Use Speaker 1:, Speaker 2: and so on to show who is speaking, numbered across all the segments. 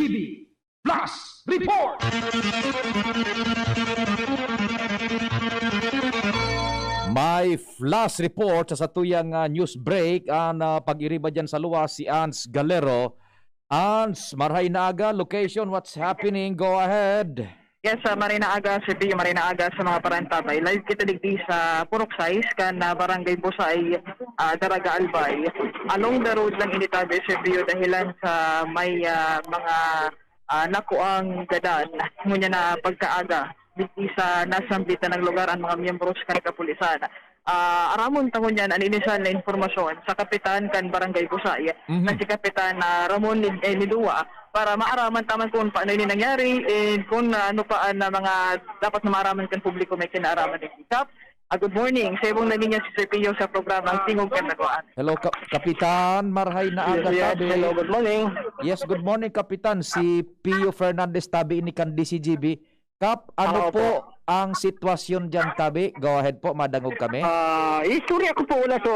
Speaker 1: DCGB Plus Report! May flash report sa satuyang news break ang pag-iriba dyan sa luwas si Ans Galero. Ans, marhay na aga, location, what's happening? Go ahead.
Speaker 2: Yes, Marina Aga, CPU Marina Aga sa mga parantabay. Live kita digdi sa Purok Size kan Barangay Busay, Daraga Albay. Along the road lang initabi CPU dahilan sa may mga nakuang gadan. Ngunya na pagkaaga digdi sa nasambitan ng lugar ang mga miyembro sa kapulisan. Aramon tangon yan ang inisyal na informasyon sa Kapitan kan Barangay Busay na si Kapitan Ramon Nidua para maaraman taman kung paano ini nangyari and kung ano pa na mga dapat na maaraman kan publiko may kinaaraman ng ikap. Good morning. Sa ibong naninya si Sir Pio sa programang Tingog Kanagwaan.
Speaker 1: Hello, Kapitan. Marhay na aga tabi.
Speaker 2: Hello, good morning.
Speaker 1: Yes, good morning, Kapitan. Si Pio Fernandez tabi ini kan DCGB. Kap, ano po ang sitwasyon dyan tabi? Go ahead po, madangog kami.
Speaker 3: Istorya ko po na so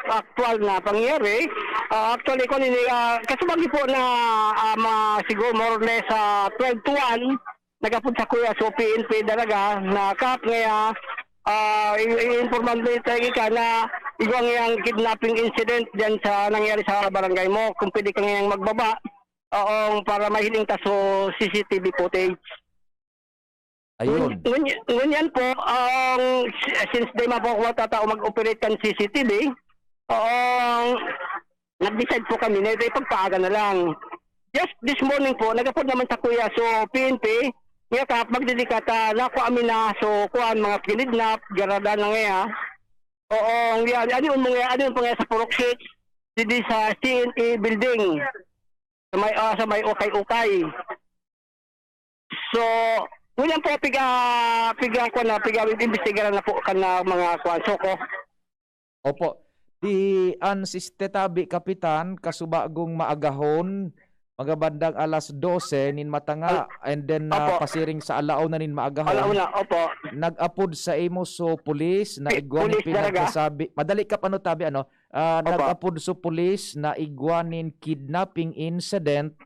Speaker 3: actual na pangyari. Actually ko nini kasubagi po na siguro more or less 12 to 1 nagapud sa kuya so PNP dalaga na kap nga i-informan tayo ka na igwang yang kidnapping incident dyan sa nangyari sa barangay mo kung pwede kang yang magbaba para mahiling ta so CCTV footage.
Speaker 1: Ayun.
Speaker 3: Ngunyan po, since di man po ako matatao mag-operate kan CCTV, nag-decide po kami na ito ipagpaaga na lang. Just this morning po, nagapod naman sa kuya, so PNP, nga kap, magdedikata, naku amin na, so kuhan mga kinidnap, garada na nga, yan, ano yung mga sa Purok 6, hindi sa CNE building, sa may ukay-ukay. So, ngunyan po, imbestigaran na po ka na mga kwanso ko.
Speaker 1: Opo. Di ansiste tabi, Kapitan, kasubagong maagahon, mga bandang alas 12, nin matanga, and then pasiring sa alao na nin maagahon.
Speaker 3: Alao na, opo.
Speaker 1: Nag-apod sa imo so pulis, na igwanin pinagsasabi. Madali ka ano tabi, nag-apod so pulis, na igwanin kidnapping incident,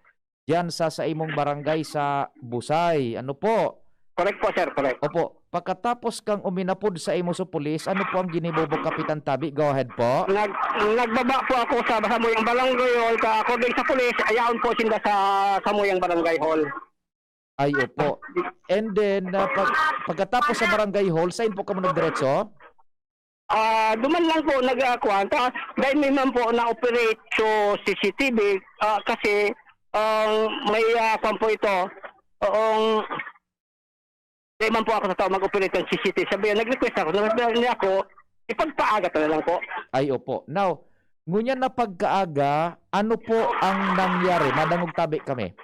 Speaker 1: yan sa imong barangay sa Busay. Ano po?
Speaker 3: Correct po, sir. Correct.
Speaker 1: Opo. Pagkatapos kang uminapod sa imo sa pulis, ano po ang ginibobo, Kapitan Tabi? Go ahead po.
Speaker 3: Nagbaba po ako sa Samuyang Barangay Hall. According sa pulis, ayaon po sinda sa Samuyang Barangay Hall.
Speaker 1: Ay, opo. And then, pagkatapos sa Barangay Hall, saan po ka mo nagdiretso?
Speaker 3: Duman lang po nag-kwanta. Dahil may man po na-operate so CCTV kasi may po ito. Dahil man po ako sa tao mag-operate ng CCTV. Sabi nag-request ako. Nag-request niya ako, ipagpaaga na lang po.
Speaker 1: Ay, opo. Now, ngunyan na pagkaaga, ano po ang nangyari? Madangog tabi kami.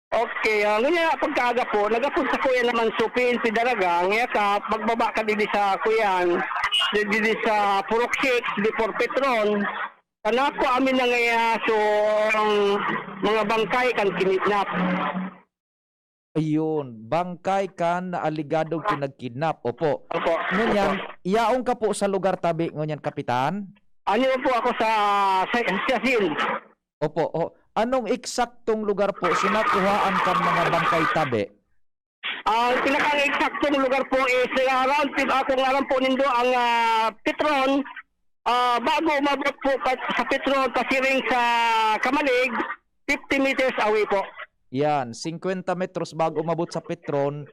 Speaker 3: Okay, ngunyan na pagkaaga po, nag-apod sa kuya naman so PNP Daraga, ngayon ka, magbaba ka dili sa kuyan, dili sa Purok 6, before Petron. Tanako amin na ngayon so mga bangkay kan kinidnap.
Speaker 1: Ayun, bangkay kan na aligadong kinagkidnap. Opo.
Speaker 3: Opo.
Speaker 1: Ngunyan, iyaong ka po sa lugar tabi, ngunyan, Kapitan?
Speaker 3: Ano po ako sa scene.
Speaker 1: Opo. Anong eksaktong lugar po sinakuhaan kan mga bangkay tabi?
Speaker 3: Ang pinaka-eksaktong lugar po is around ako ngaran po nindo ang Petron. Bago umabot po sa Petron, pasiring sa Kamalig, 50 meters away po.
Speaker 1: Yan, 50 metros bago umabot sa Petron,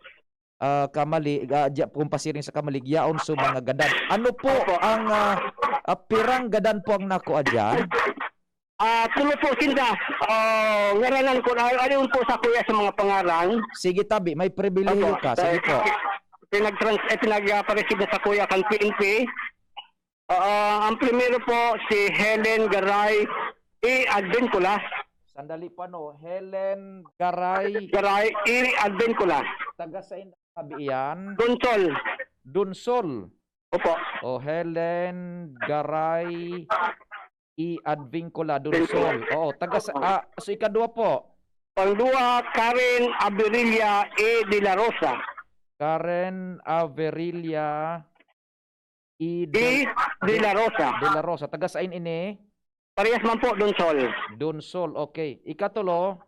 Speaker 1: kung pasiring sa Kamalig, yaon so mga gadan. Ano po ang pirang gadan po ang nakuha dyan?
Speaker 3: Tulo po sinda. Ngaranan ko, ano po sa kuya sa mga pangalan.
Speaker 1: Sige tabi, may pribileyo ka. Sige po.
Speaker 3: Pinag-pareceive na sa kuya kan PNP. Ang primero po si Helen Garay Advenculas.
Speaker 1: Sandali pa no, Helen Garay
Speaker 3: Advenculas.
Speaker 1: Taga sa tabi yan?
Speaker 3: Dunsol. Opo.
Speaker 1: Helen Garay Advincula Dunsol. Oo, taga sa so ikadua po.
Speaker 3: Pangdua, Karen Averilla de la Rosa.
Speaker 1: Karen Averilla
Speaker 3: De la Rosa.
Speaker 1: De la Rosa. Taga saan ini?
Speaker 3: Parehas man po, Dunsol.
Speaker 1: Dunsol, okay. Ikatulo?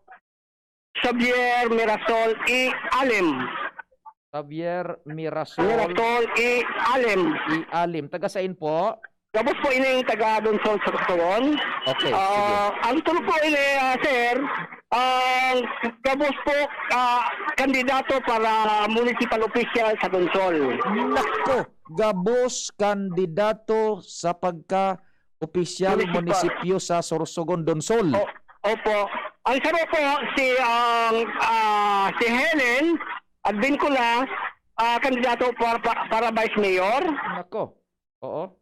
Speaker 3: Xavier Mirasol E. Alim.
Speaker 1: Javier Mirasol
Speaker 3: Mirasol E. Alim.
Speaker 1: Alim. Taga sain po?
Speaker 3: Tapos po ini yung taga Donsol sa Turon.
Speaker 1: Okay, sige.
Speaker 3: Ang tulo po ini, sir, tapos po kandidato para municipal official sa Donsol.
Speaker 1: Nako, gabos kandidato sa pagka-opisyal munisipyo sa Sorsogon, Donsol.
Speaker 3: Opo. Ang saro po si Helen at Vincula, kandidato para Vice Mayor.
Speaker 1: Nako, oo.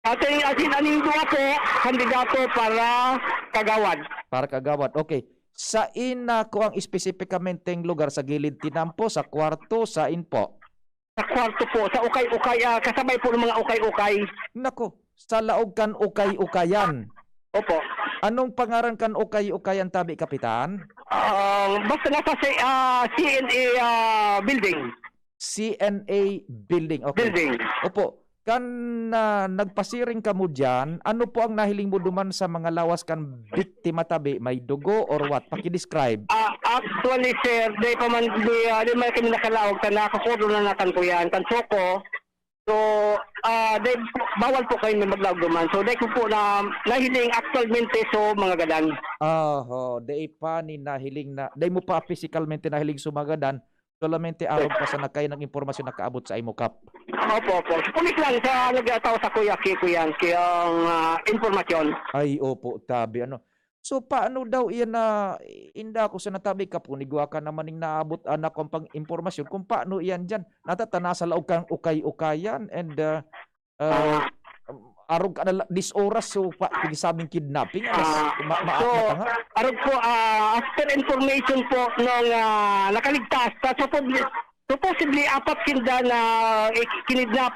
Speaker 3: Ating aning dua po, kandidato para Kagawad.
Speaker 1: Para kagawad. Okay. Sa ina ko ang espesipikamenteng lugar sa gilid tinampo, sa kwarto, sa po?
Speaker 3: Sa kwarto po, sa ukay-ukay, kasabay po ng mga ukay-ukay.
Speaker 1: Nako, sa laog kan ukay-ukayan.
Speaker 3: Opo.
Speaker 1: Anong pangaran kan ukay-ukayan tabi, Kapitan?
Speaker 3: Basta nasa CNA building.
Speaker 1: CNA building. Okay.
Speaker 3: Building.
Speaker 1: Opo. Kan nagpasiring ka mo dyan, ano po ang nahiling mo duman sa mga lawas kan biktima tabi? May dugo or what? Paki-describe.
Speaker 3: Actually, sir, di pa man, di man kami nakalawag, nakakulo na natin ko yan, kansoko. So, bawal po kayo maglawag duman. So, di ko po na nahiling actualmente so mga gadan.
Speaker 1: Di pa ni nahiling na, di mo pa physicalmente nahiling sumagadan, solamente araw pa sa nakay ng impormasyon na kaabot sa imo, Kap.
Speaker 3: Opo. Pulis lang sa nagataw sa kuya kiyang informasyon.
Speaker 1: Ay, opo, tabi. Ano? So, paano daw iyan na inda ko sa natabi ka po, nigwa ka naman ng naabot anak kong pang impormasyon kung paano iyan dyan. Natatana sa laog kang ukay-ukayan and arog ka na dis oras so sabing kidnapping.
Speaker 3: Arog po, after information po nung nakaligtas, supposedly apat sinda na kinidnap.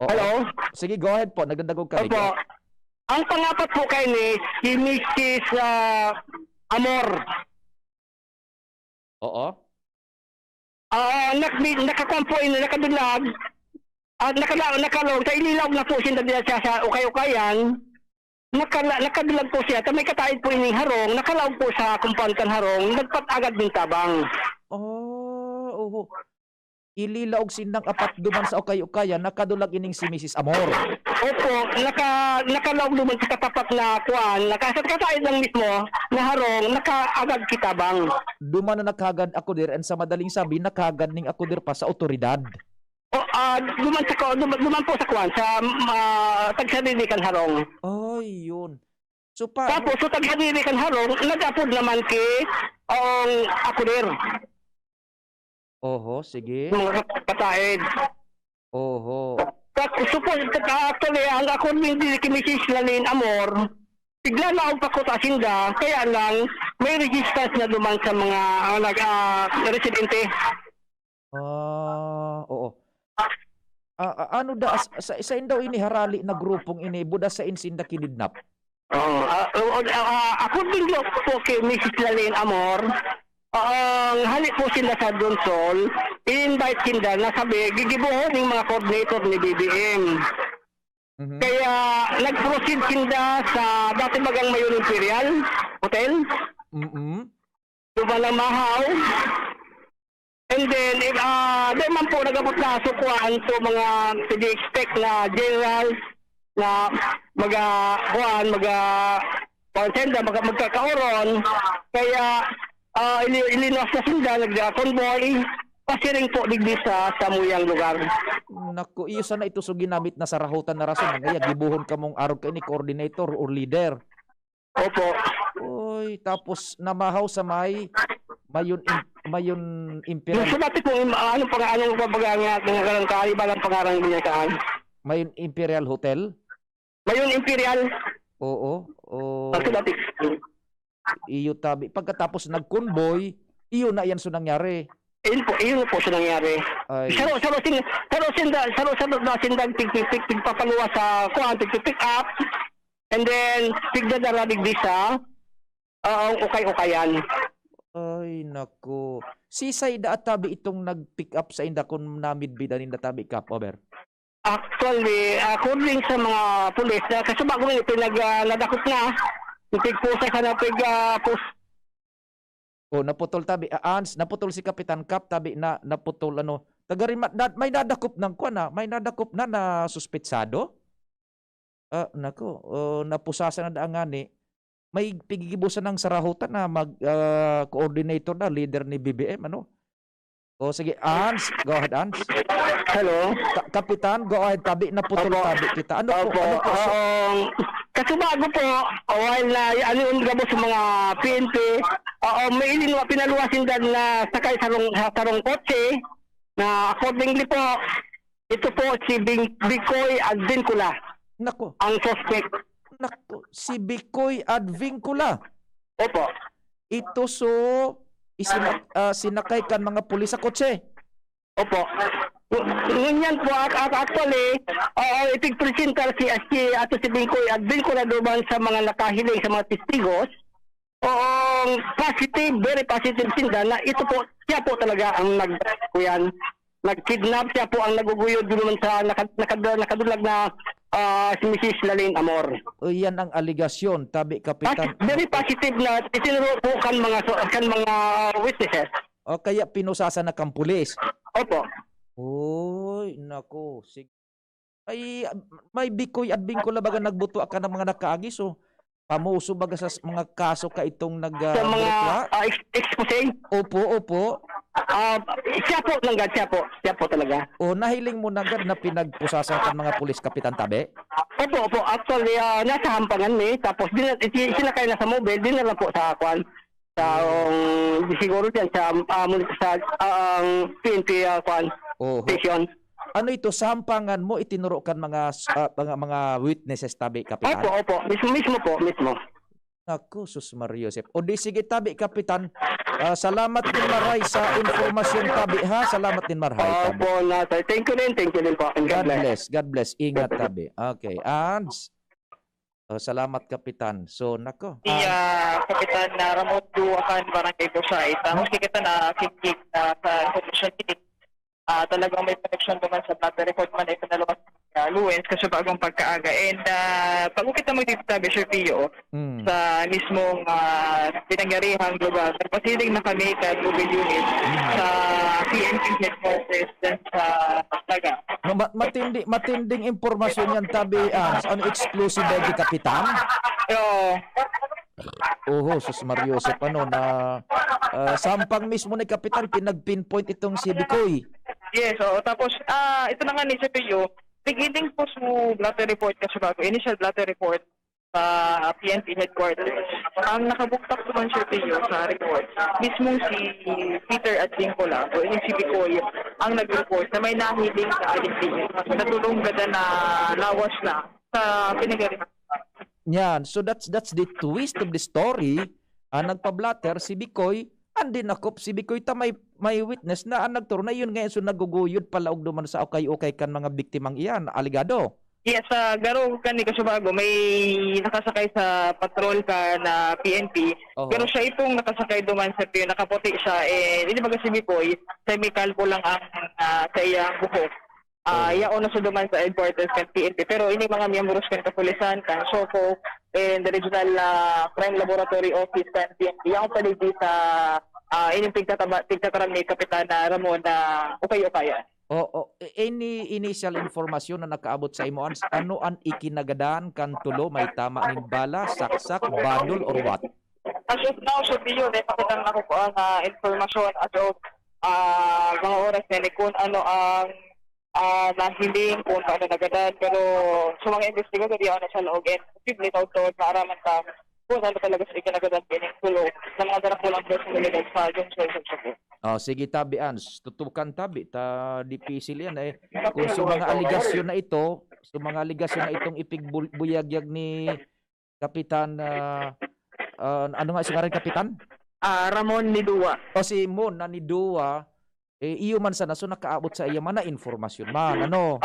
Speaker 3: Hello?
Speaker 1: Sige, go ahead po. Nagdadagog ka.
Speaker 3: Opo. Ang pangapat po kayo ni si Mrs. Amor.
Speaker 1: Oo.
Speaker 3: Nakakampo nakadulag. Nakalog sa ililaw na po siya sa ukay-ukayan. Nakadulag po siya. May katahid po ining harong. Nakalaw po sa compound kan harong. Nagpatagad ng tabang.
Speaker 1: Oo. Ililaog sinang apat duman sa ukay-ukayan, nakadulag ining si Mrs. Amor.
Speaker 3: Opo, nakalaog duman sa katapat na kuan, nakasat lang mismo na harong, nakaagad kitabang.
Speaker 1: Duman na nakagad ako dir, and sa madaling sabi, nakagad ning ako dir pa sa otoridad.
Speaker 3: Duman po sa kuan, sa tagsarilikan harong.
Speaker 1: Ay, yun. So,
Speaker 3: Tapos, sa tagsarilikan harong, nag-apod naman ako dir.
Speaker 1: Oho, sige.
Speaker 3: Mga katahid.
Speaker 1: Oho.
Speaker 3: Actually, ang ako hindi kimisis Lalin Amor, bigla na ako pakutasinda, kaya lang may resistance na duman sa mga residente.
Speaker 1: Oo. Ano da sa indaw ini harali na grupong ini buda sa insinda kinidnap?
Speaker 3: Ako din po kay Mrs. Lalin Amor, ang halik po sila sa Donsol, i-invite sila na sabi, gigibuhon ng mga coordinator ni BBM.
Speaker 1: Mm-hmm.
Speaker 3: Kaya nag-proceed sila sa dati bagang Mayon Imperial Hotel. Dumalang Mahaw. And then, di man po nagabot na sukuan to mga pwede-expect na general na magkakaoron. Kaya, ilinos na sila, nag-convoy, pasiring po digdi sa muyang lugar.
Speaker 1: Naku, iyo sana ito so ginamit na sa rahutan na rason. Ngaya, gibuhon ka mong arog ka ni coordinator or leader.
Speaker 3: Opo.
Speaker 1: Uy, tapos namahaw sa Mayon Imperial.
Speaker 3: Yung sunati po, anong pagbagangat ng kaibalang pangarang binyakaan?
Speaker 1: Mayon Imperial Hotel?
Speaker 3: Mayon Imperial.
Speaker 1: Oo.
Speaker 3: Sunati.
Speaker 1: Iyo tabi. Pagkatapos nag-convoy, iyo na yan so nangyari.
Speaker 3: Iyon po siya nangyari. Saro tigpapaluwa sa kuhan, tig-pick up, and then tigdadaradig di sa ukay-ukayan.
Speaker 1: Ay, naku. Si Saida at tabi itong nag-pick up sa inda kung namid bidanin na tabi kap, over.
Speaker 3: Actually, according sa mga pulis, kasi bago rin pinag-nadakot na, ipigpusa ka na
Speaker 1: O naputol tabi Ans, naputol si Kapitan Kap tabi na naputol ano. May nadakop ng kuan na, may nadakop na suspetsado. Nako, napusasan na daangani. May pigigibusan ng sarahutan na coordinator na leader ni BBM ano. O sige, Ans, go ahead Ans.
Speaker 3: Hello?
Speaker 1: Kapitan, go ahead tabi naputol tabi kita. Ano po?
Speaker 3: Kasi bago po, while na ano yung gabo sa mga PNP, may iling pinaluwasin dyan na sakay sa sarong kotse, na accordingly po, ito po si Bicoy Advincula,
Speaker 1: Nako,
Speaker 3: ang suspect.
Speaker 1: nako, si Bicoy Advincula.
Speaker 3: Opo.
Speaker 1: Ito sinakay kan mga pulis sa kotse.
Speaker 3: Opo. Ganyan po, actually, ipigpresentar si ato si Bicoy Advincula doon sa mga nakahiling sa mga testigos. Positive, very positive sinda na ito po, siya po talaga ang nag-kidnap, siya po ang naguguyod doon sa nakadulag na si Mrs. Laline Amor.
Speaker 1: O yan ang aligasyon, tabi Kapitan.
Speaker 3: Very positive na itinuro po kan mga witnesses.
Speaker 1: O kaya pinusasa na kang pulis.
Speaker 3: Opo.
Speaker 1: Uy, nako. Sige. Ay, may Bicoy Advincula baga nagbuto ka ng mga nakaagi. So, pamuso baga sa mga kaso ka itong
Speaker 3: Sa mga expose.
Speaker 1: Opo.
Speaker 3: Siya po talaga.
Speaker 1: O nahiling mo na agad na pinagpusasan ka ng mga pulis, Kapitan Tabe?
Speaker 3: Opo. Actually, nasa hampangan tapos sinakay na sa mobile, dinala po sa kwan. Siguro dyan sa PNP kwan station.
Speaker 1: Ano ito, sa hampangan mo, itinuro kan mga witnesses, Tabi, Kapitan?
Speaker 3: Opo. Mismo.
Speaker 1: Ako, sus Mario Joseph. O di sige, Tabi, Kapitan. Salamat din maray sa informasyon, Tabi, ha? Salamat din maray, Tabi.
Speaker 3: Opo, thank you din po. And
Speaker 1: God bless. Ingat, Tabi. Okay, Ans. Salamat, Kapitan. So, nako.
Speaker 2: Kapitan na Ramon Duakan, Barangay Busay. Tapos kita na kikik na sa information kitik. Talagang may connection naman sa blood report man ay pinalabas Luwens kasi bagong pagkaaga. And pag kita magtitabi, Sir Pio, sa mismong pinangyarihang lugar, nagpasiling na kami sa mobile unit sa PNP headquarters dyan sa Laga.
Speaker 1: Matinding impormasyon yan, Tabi. Ano exclusive ba, Kapitan? Sus Mario Joseph, na sampang mismo ni Kapitan, pinag-pinpoint itong si Bicoy.
Speaker 2: Yes, tapos ito na nga ni Cepillo, beginning po sa blatter report kasi bago, initial blatter report sa PNP headquarters. Ang nakabuktak naman Cepillo sa report, mismong si Peter Advincula o yung si Bicoy ang nag-report na may nahiling sa alipin. Natulong gada na lawas na sa pinagarihan.
Speaker 1: Yan, so that's the twist of the story. Nagpa-blatter si Bicoy, andin nakop si Bicoy ta may witness na ang nagturo na yun ngayon so naguguyod pala og duman sa okay kan mga biktimang iyan, aligado.
Speaker 2: Yes, garo kani Kasubago may nakasakay sa patrol ka na PNP. Pero siya itong nakasakay duman sa PNP, nakaputi siya hindi baga si Bicoy, semi-calvo lang ang sa iyang buhok. Yaon na sa duman sa headquarters kan PNP pero ini mga miyembros kan kapulisan kan SOCO and the Regional Crime Laboratory Office kan PNP yang paligi sa ining tigtataram ni Kapitan Ramon na ukay-ukaya.
Speaker 1: Any initial information na nakaabot sa imo, ano ang ikinagadaan kan tulo, may tama ning bala, saksak, badol or what?
Speaker 2: As of now, so Pio, pakitan na ko po ang informasyon as of mga oras na kung ano ang nahiling, kung ano nagadan, pero sa mga investigador diyan na sa loob and posible to maaraman ka kung ano talaga sa ikinagadan pining tulo ng mga darapulang personalidad sa Johnson Sopo.
Speaker 1: Sige, Tabi, tutukan Tabi, dipisil yan kung sa mga aligasyon na ito, itong ipigbuyagyag ni Kapitan, ano nga sigaran, Kapitan?
Speaker 2: Ramon Nidua.
Speaker 1: Si Mon na Nidua, iyo man sana, so nakaabot sa iya man na informasyon man, ano?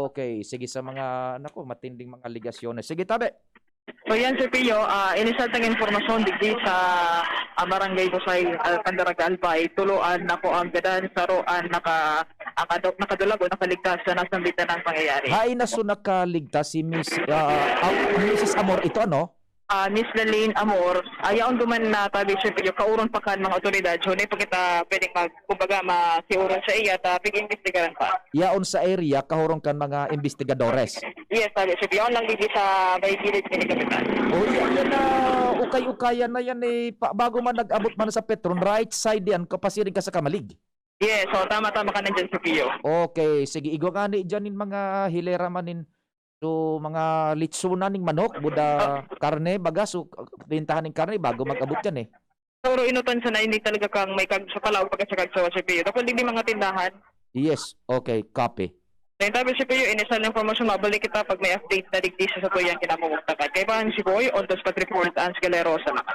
Speaker 1: Okay, sige sa mga, matinding mga aligasyon. Sige, Tabi.
Speaker 2: So yan, Sir Pio, inisal tang informasyon digdi sa Barangay Busay, Candaraga Albay, tuloan nako ang gadan sa roan nakadulag o nakaligtas sa nasambitan ng pangyayari.
Speaker 1: Hay na so nakaligtas si Mrs. Amor ito, ano?
Speaker 2: Miss Laline Amor, ayaon duman na tabi siya kauron pa kan mga otoridad. So, pa kita pwedeng kumbaga, makiuron sa iya, pig-investigaran pa.
Speaker 1: Yaon sa area kahurong kan mga investigadores.
Speaker 2: Yes, tabi siya. Yaon lang ligi sa may gilid ni Kapitan.
Speaker 1: Oh, yan na ukay-ukayan na yan eh. Bago man nag-abot man sa Petron, right side yan, kapasirin ka sa Kamalig.
Speaker 2: Yes, so tama-tama ka nandyan sa Pio.
Speaker 1: Okay, sige. Igo nga ni dyan mga hilera manin. So, mga litsunan ng manok, buda karne, baga, so, pintahan ng karne bago mag-abot yan eh.
Speaker 2: Pero inutan sa na hindi talaga kang may kag sa palaw pagka sa Pio. Tapos hindi mga tindahan.
Speaker 1: Yes, okay, copy.
Speaker 2: Sa tabi si Pio, inisal ng informasyon, mabalik kita pag may update na digdi sa tuyang kinamumugtakan. Kaya pa si Boy, on the spot report, Ans Galerosa na.